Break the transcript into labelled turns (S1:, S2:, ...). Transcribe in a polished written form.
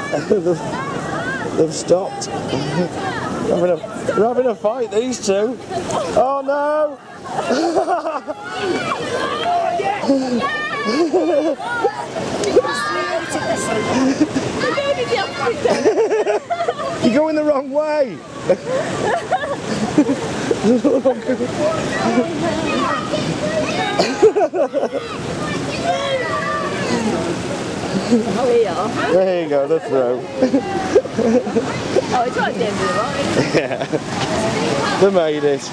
S1: They've stopped. They're having a fight, these two. Oh no! You're going the wrong way! There you go, the throw.
S2: Oh, it's right at the end of the line.
S1: Yeah. They made it.